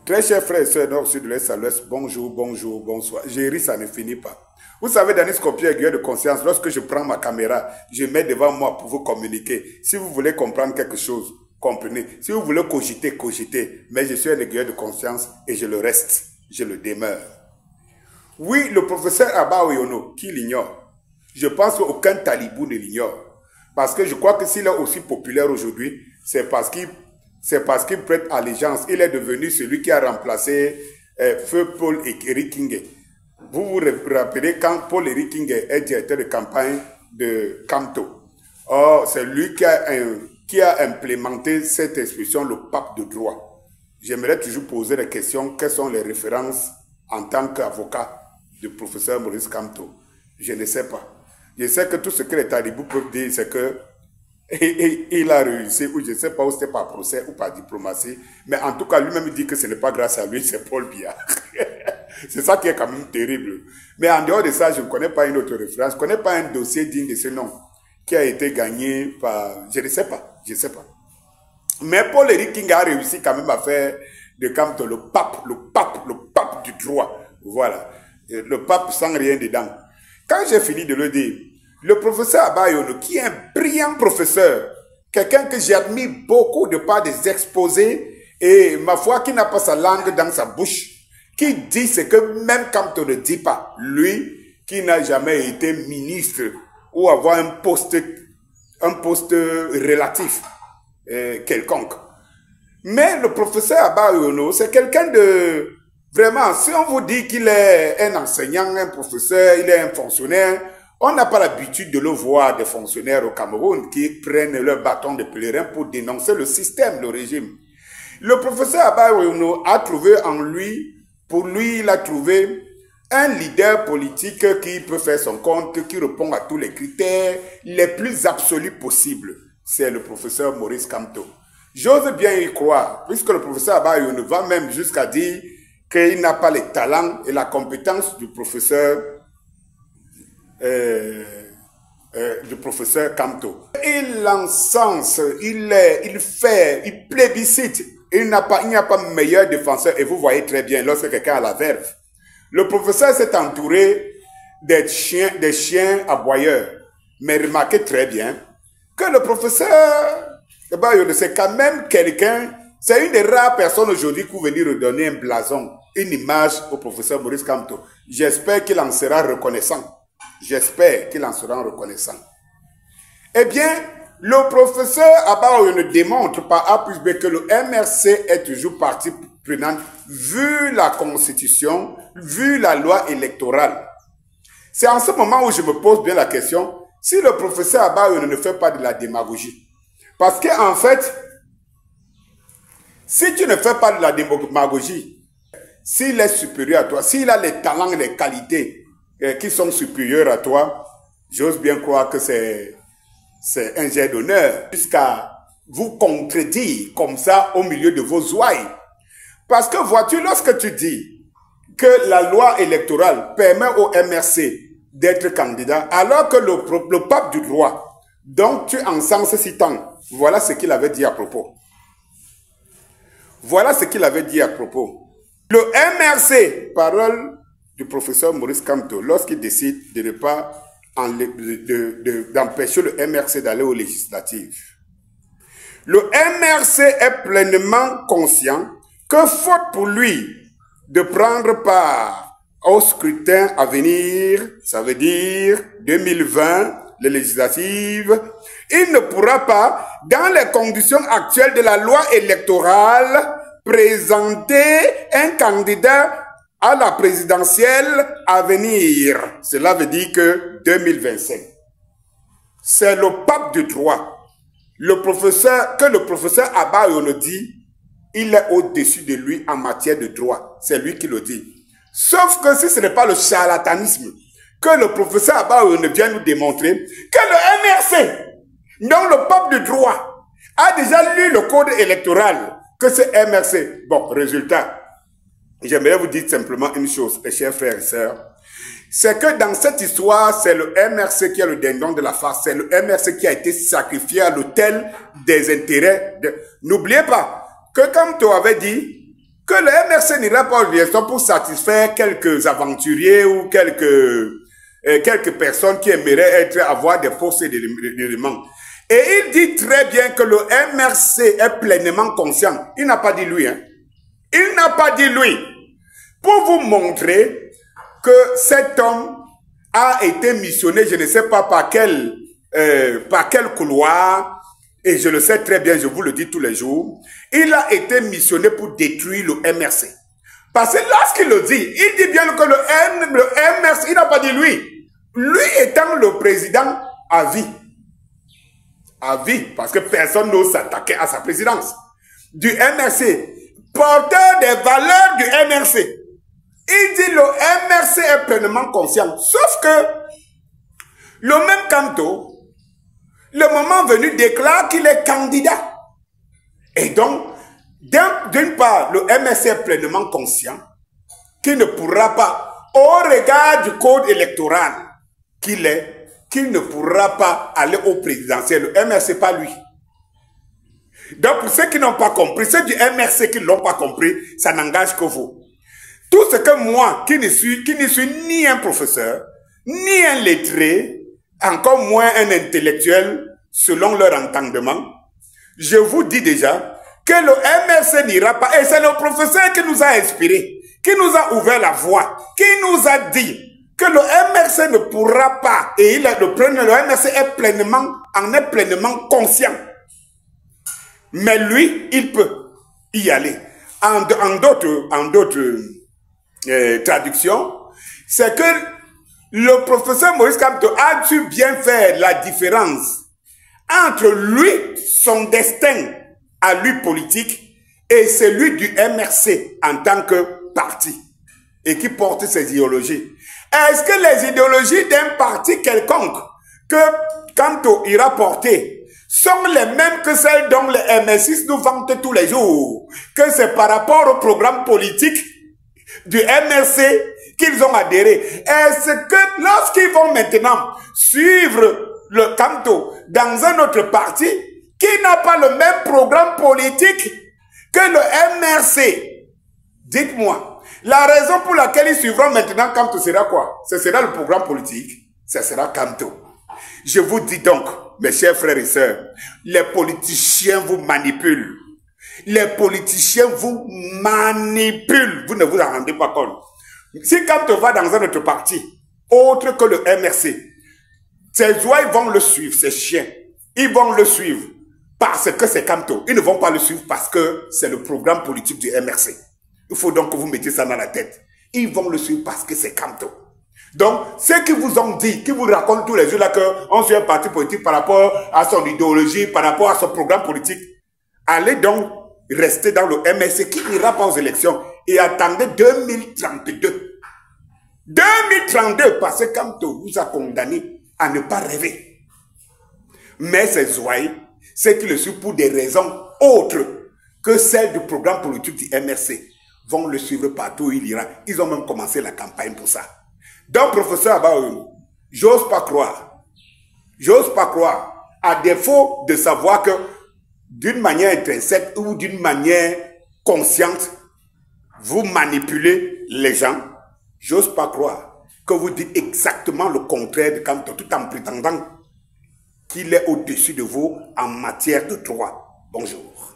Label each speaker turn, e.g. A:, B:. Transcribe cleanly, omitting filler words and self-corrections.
A: Très chers frères et sœurs, nord, sud, de l'est à l'ouest, bonjour, bonjour, bonsoir. J'ai ri, ça ne finit pas. Vous savez, dans Scorpion aiguille de conscience, lorsque je prends ma caméra, je mets devant moi pour vous communiquer. Si vous voulez comprendre quelque chose, comprenez. Si vous voulez cogiter, cogitez. Mais je suis un aiguilleur de conscience et je le reste, je le demeure. Oui, le professeur Abba Oyono, qui l'ignore? Je pense qu'aucun talibou ne l'ignore. Parce que je crois que s'il est aussi populaire aujourd'hui, c'est parce qu'il prête allégeance. Il est devenu celui qui a remplacé Feu Paul Éric Kinge. Vous vous rappelez quand Paul Éric Kinge est directeur de campagne de Camto. Oh, c'est lui qui a implémenté cette expression, le pape de droit. J'aimerais toujours poser la question, quelles sont les références en tant qu'avocat du professeur Maurice Kamto? Je ne sais pas. Je sais que tout ce que les talibous peuvent dire, c'est que il a réussi, ou je ne sais pas où c'était par procès ou par diplomatie, mais en tout cas, lui-même dit que ce n'est pas grâce à lui, c'est Paul Biya. C'est ça qui est quand même terrible. Mais en dehors de ça, je ne connais pas une autre référence, je ne connais pas un dossier digne de ce nom qui a été gagné par... Je ne sais pas, je ne sais pas. Mais Paul Éric Kinge a réussi quand même à faire de Kamto le pape du droit. Voilà. Le pape sans rien dedans. Quand j'ai fini de le dire, le professeur Abba Oyono, qui est un brillant professeur, quelqu'un que j'admire beaucoup de par des exposés, et ma foi, qui n'a pas sa langue dans sa bouche, qui dit ce que même Kamto ne dit pas. Lui, qui n'a jamais été ministre ou avoir un poste relatif quelconque. Mais le professeur Abba Oyono, c'est quelqu'un de... Vraiment, si on vous dit qu'il est un enseignant, un professeur, il est un fonctionnaire, on n'a pas l'habitude de le voir, des fonctionnaires au Cameroun qui prennent leur bâton de pèlerin pour dénoncer le système, le régime. Le professeur Abba Oyono a trouvé en lui, pour lui, il a trouvé un leader politique qui peut faire son compte, qui répond à tous les critères les plus absolus possibles. C'est le professeur Maurice Kamto. J'ose bien y croire, puisque le professeur Abba Oyono va même jusqu'à dire qu'il n'a pas les talents et la compétence du professeur Kamto. Il l'encense, il plébiscite. Il n'y a pas meilleur défenseur, et vous voyez très bien lorsque quelqu'un a la verve. Le professeur s'est entouré des chiens aboyeurs. Mais remarquez très bien que le professeur, c'est quand même quelqu'un, c'est une des rares personnes aujourd'hui qui vont venir redonner un blason, une image au professeur Maurice Kamto. J'espère qu'il en sera reconnaissant. J'espère qu'il en sera reconnaissant. Eh bien, le professeur Abba Oyono démontre par A plus B que le MRC est toujours partie prenante vu la constitution, vu la loi électorale. C'est en ce moment où je me pose bien la question, si le professeur Abba Oyono ne fait pas de la démagogie. Parce qu'en fait, si tu ne fais pas de la démagogie, s'il est supérieur à toi, s'il a les talents et les qualités qui sont supérieurs à toi, j'ose bien croire que c'est un jet d'honneur, jusqu'à vous contredire comme ça au milieu de vos ouailles. Parce que vois-tu, lorsque tu dis que la loi électorale permet au MRC d'être candidat, alors que le pape du droit, donc tu encenses si tant, voilà ce qu'il avait dit à propos. Voilà ce qu'il avait dit à propos. Le MRC, parole du professeur Maurice Kamto, lorsqu'il décide de ne pas d'empêcher le MRC d'aller aux législatives. Le MRC est pleinement conscient que faute pour lui de prendre part au scrutin à venir, ça veut dire 2020, les législatives, il ne pourra pas, dans les conditions actuelles de la loi électorale, présenter un candidat à la présidentielle à venir. Cela veut dire que 2025. C'est le pape du droit. Le professeur Abba Oyono dit, il est au-dessus de lui en matière de droit. C'est lui qui le dit. Sauf que si ce n'est pas le charlatanisme que le professeur Abba Oyono vient nous démontrer, que le MRC, donc le pape du droit, a déjà lu le code électoral, que ce MRC, bon, résultat, j'aimerais vous dire simplement une chose, mes chers frères et sœurs, c'est que dans cette histoire, c'est le MRC qui est le dindon de la farce, c'est le MRC qui a été sacrifié à l'autel des intérêts. N'oubliez pas que Kamto avait dit que le MRC n'ira pas aux élections pour satisfaire quelques aventuriers ou quelques personnes qui aimeraient avoir des postes d'éléments. Et il dit très bien que le MRC est pleinement conscient. Il n'a pas dit lui, hein. Il n'a pas dit lui. Pour vous montrer que cet homme a été missionné, je ne sais pas par quel couloir, et je le sais très bien, je vous le dis tous les jours, il a été missionné pour détruire le MRC. Parce que lorsqu'il le dit, il dit bien que le MRC, il n'a pas dit lui. Lui étant le président à vie. À vie, parce que personne n'ose s'attaquer à sa présidence. Du MRC, porteur des valeurs du MRC. Il dit le MRC est pleinement conscient. Sauf que le même Kanto, le moment venu, déclare qu'il est candidat. Et donc, d'une part, le MRC est pleinement conscient qu'il ne pourra pas, au regard du code électoral qu'il est, qu'il ne pourra pas aller au présidentiel. Le MRC, pas lui. Donc, pour ceux qui n'ont pas compris, ceux du MRC qui ne l'ont pas compris, ça n'engage que vous. Tout ce que moi, qui ne suis ni un professeur, ni un lettré, encore moins un intellectuel, selon leur entendement, je vous dis déjà que le MRC n'ira pas. Et c'est le professeur qui nous a inspirés, qui nous a ouvert la voie, qui nous a dit que le MRC ne pourra pas, et le MRC est pleinement conscient. Mais lui, il peut y aller. En d'autres traductions, c'est que le professeur Maurice Kamto a su bien faire la différence entre lui, son destin à lui politique, et celui du MRC en tant que parti, et qui porte ses idéologies. Est-ce que les idéologies d'un parti quelconque que Kamto ira porter sont les mêmes que celles dont les MR6 nous vantent tous les jours? Que c'est par rapport au programme politique du MRC qu'ils ont adhéré? Est-ce que lorsqu'ils vont maintenant suivre le Kamto dans un autre parti qui n'a pas le même programme politique que le MRC, dites-moi, la raison pour laquelle ils suivront maintenant Kamto sera quoi? Ce sera le programme politique, ce sera Kamto. Je vous dis donc, mes chers frères et sœurs, les politiciens vous manipulent. Les politiciens vous manipulent. Vous ne vous en rendez pas compte. Si Kamto va dans un autre parti, autre que le MRC, ces oies vont le suivre, ces chiens. Ils vont le suivre parce que c'est Kamto. Ils ne vont pas le suivre parce que c'est le programme politique du MRC. Il faut donc que vous mettiez ça dans la tête. Ils vont le suivre parce que c'est Kamto. Donc, ceux qui vous ont dit, qui vous racontent tous les jours là qu'on suit un parti politique par rapport à son idéologie, par rapport à son programme politique, allez donc rester dans le MRC qui n'ira pas aux élections et attendez 2032. 2032, parce que Kamto vous a condamné à ne pas rêver. Mais ces ouailles, ceux qui le suivent pour des raisons autres que celles du programme politique du MRC, vont le suivre partout où il ira. Ils ont même commencé la campagne pour ça. Donc, professeur Abaoum, j'ose pas croire, à défaut de savoir que d'une manière intrinsèque ou d'une manière consciente, vous manipulez les gens, j'ose pas croire que vous dites exactement le contraire de Kamto, tout en prétendant qu'il est au-dessus de vous en matière de droit. Bonjour.